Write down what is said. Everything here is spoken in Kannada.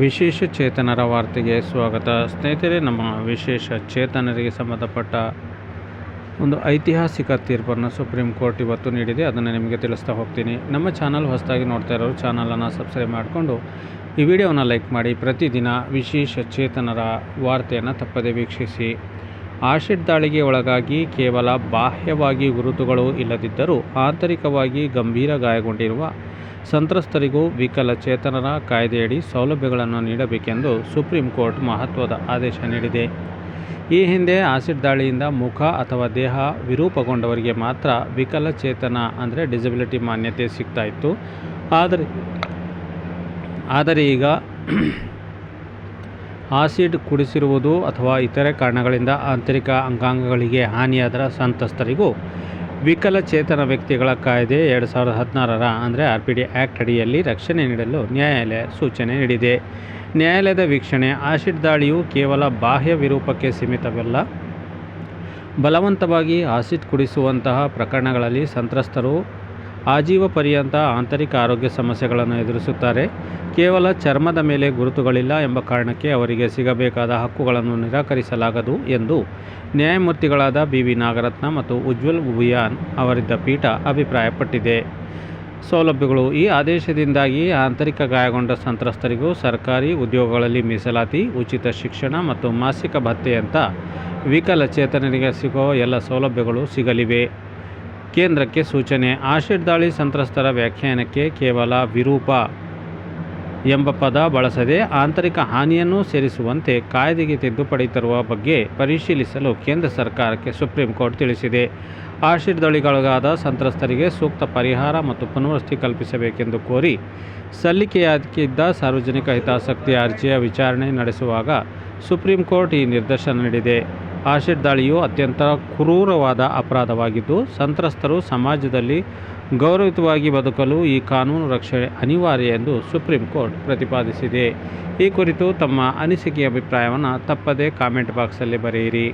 ವಿಶೇಷ ಚೇತನರ ವಾರ್ತೆಗೆ ಸ್ವಾಗತ. ಸ್ನೇಹಿತರೆ, ನಮ್ಮ ವಿಶೇಷ ಚೇತನರಿಗೆ ಸಂಬಂಧಪಟ್ಟ ಒಂದು ಐತಿಹಾಸಿಕ ತೀರ್ಪನ್ನು ಸುಪ್ರೀಂ ಕೋರ್ಟ್ ಇವತ್ತು ನೀಡಿದೆ. ಅದನ್ನು ನಿಮಗೆ ತಿಳಿಸ್ತಾ ಹೋಗ್ತೀನಿ. ನಮ್ಮ ಚಾನಲ್ ಹೊಸದಾಗಿ ನೋಡ್ತಾ ಇರೋರು ಚಾನಲನ್ನು ಸಬ್ಸ್ಕ್ರೈಬ್ ಮಾಡಿಕೊಂಡು ಈ ವಿಡಿಯೋವನ್ನು ಲೈಕ್ ಮಾಡಿ. ಪ್ರತಿದಿನ ವಿಶೇಷ ಚೇತನರ ವಾರ್ತೆಯನ್ನು ತಪ್ಪದೇ ವೀಕ್ಷಿಸಿ. ಆಸಿಡ್ ದಾಳಿಗೆ ಒಳಗಾಗಿ ಕೇವಲ ಬಾಹ್ಯವಾಗಿ ಗುರುತುಗಳು ಇಲ್ಲದಿದ್ದರೂ ಆಂತರಿಕವಾಗಿ ಗಂಭೀರ ಗಾಯಗೊಂಡಿರುವ ಸಂತ್ರಸ್ತರಿಗೂ ವಿಕಲಚೇತನರ ಕಾಯ್ದೆಯಡಿ ಸೌಲಭ್ಯಗಳನ್ನು ನೀಡಬೇಕೆಂದು ಸುಪ್ರೀಂ ಕೋರ್ಟ್ ಮಹತ್ವದ ಆದೇಶ ನೀಡಿದೆ. ಈ ಹಿಂದೆ ಆಸಿಡ್ ದಾಳಿಯಿಂದ ಮುಖ ಅಥವಾ ದೇಹ ವಿರೂಪಗೊಂಡವರಿಗೆ ಮಾತ್ರ ವಿಕಲಚೇತನ ಅಂದರೆ ಡಿಸಬಿಲಿಟಿ ಮಾನ್ಯತೆ ಸಿಗ್ತಾ ಇತ್ತು. ಆದರೆ ಈಗ ಆಸಿಡ್ ಕುಡಿಸಿರುವುದು ಅಥವಾ ಇತರೆ ಕಾರಣಗಳಿಂದ ಆಂತರಿಕ ಅಂಗಾಂಗಗಳಿಗೆ ಹಾನಿಯಾದ ಸಂತ್ರಸ್ತರಿಗೂ ವಿಕಲಚೇತನ ವ್ಯಕ್ತಿಗಳ ಕಾಯ್ದೆ 2016 ಅಂದರೆ RPD ಆ್ಯಕ್ಟ್ ಅಡಿಯಲ್ಲಿ ರಕ್ಷಣೆ ನೀಡಲು ನ್ಯಾಯಾಲಯ ಸೂಚನೆ ನೀಡಿದೆ. ನ್ಯಾಯಾಲಯದ ವೀಕ್ಷಣೆ: ಆಸಿಡ್ ದಾಳಿಯು ಕೇವಲ ಬಾಹ್ಯ ವಿರೂಪಕ್ಕೆ ಸೀಮಿತವಲ್ಲ. ಬಲವಂತವಾಗಿ ಆಸಿಡ್ ಕುಡಿಸುವಂತಹ ಪ್ರಕರಣಗಳಲ್ಲಿ ಸಂತ್ರಸ್ತರು ಆಜೀವ ಪರ್ಯಂತ ಆಂತರಿಕ ಆರೋಗ್ಯ ಸಮಸ್ಯೆಗಳನ್ನು ಎದುರಿಸುತ್ತಾರೆ. ಕೇವಲ ಚರ್ಮದ ಮೇಲೆ ಗುರುತುಗಳಿಲ್ಲ ಎಂಬ ಕಾರಣಕ್ಕೆ ಅವರಿಗೆ ಸಿಗಬೇಕಾದ ಹಕ್ಕುಗಳನ್ನು ನಿರಾಕರಿಸಲಾಗದು ಎಂದು ನ್ಯಾಯಮೂರ್ತಿಗಳಾದ BV ನಾಗರತ್ನ ಮತ್ತು ಉಜ್ವಲ್ ಭುಯಾನ್ ಅವರಿದ್ದ ಪೀಠ ಅಭಿಪ್ರಾಯಪಟ್ಟಿದೆ. ಸೌಲಭ್ಯಗಳು: ಈ ಆದೇಶದಿಂದಾಗಿ ಆಂತರಿಕ ಗಾಯಗೊಂಡ ಸಂತ್ರಸ್ತರಿಗೂ ಸರ್ಕಾರಿ ಉದ್ಯೋಗಗಳಲ್ಲಿ ಮೀಸಲಾತಿ, ಉಚಿತ ಶಿಕ್ಷಣ ಮತ್ತು ಮಾಸಿಕ ಭತ್ಯೆಯಂಥ ವಿಕಲಚೇತನರಿಗೆ ಸಿಗುವ ಎಲ್ಲ ಸೌಲಭ್ಯಗಳು ಸಿಗಲಿವೆ. ಕೇಂದ್ರಕ್ಕೆ ಸೂಚನೆ: ಆಸಿಡ್ ದಾಳಿ ಸಂತ್ರಸ್ತರ ವ್ಯಾಖ್ಯಾನಕ್ಕೆ ಕೇವಲ ವಿರೂಪ ಎಂಬ ಪದ ಬಳಸದೆ ಆಂತರಿಕ ಹಾನಿಯನ್ನು ಸೇರಿಸುವಂತೆ ಕಾಯ್ದೆಗೆ ತಿದ್ದುಪಡಿ ತರುವ ಬಗ್ಗೆ ಪರಿಶೀಲಿಸಲು ಕೇಂದ್ರ ಸರ್ಕಾರಕ್ಕೆ ಸುಪ್ರೀಂ ಕೋರ್ಟ್ ತಿಳಿಸಿದೆ. ಆಸಿಡ್ ದಾಳಿಗೊಳಗಾದ ಸಂತ್ರಸ್ತರಿಗೆ ಸೂಕ್ತ ಪರಿಹಾರ ಮತ್ತು ಪುನರ್ವಸತಿ ಕಲ್ಪಿಸಬೇಕೆಂದು ಕೋರಿ ಸಲ್ಲಿಕೆಯಾಗಿದ್ದ ಸಾರ್ವಜನಿಕ ಹಿತಾಸಕ್ತಿ ಅರ್ಜಿಯ ವಿಚಾರಣೆ ನಡೆಸುವಾಗ ಸುಪ್ರೀಂ ಕೋರ್ಟ್ ಈ ನಿರ್ದೇಶನ ನೀಡಿದೆ. ಆಸಿಡ್ ದಾಳಿಯು ಅತ್ಯಂತ ಕ್ರೂರವಾದ ಅಪರಾಧವಾಗಿದ್ದು, ಸಂತ್ರಸ್ತರು ಸಮಾಜದಲ್ಲಿ ಗೌರವಯುತವಾಗಿ ಬದುಕಲು ಈ ಕಾನೂನು ರಕ್ಷಣೆ ಅನಿವಾರ್ಯ ಎಂದು ಸುಪ್ರೀಂ ಕೋರ್ಟ್ ಪ್ರತಿಪಾದಿಸಿದೆ. ಈ ಕುರಿತು ತಮ್ಮ ಅನಿಸಿಕೆ ಅಭಿಪ್ರಾಯವನ್ನು ತಪ್ಪದೇ ಕಾಮೆಂಟ್ ಬಾಕ್ಸಲ್ಲಿ ಬರೆಯಿರಿ.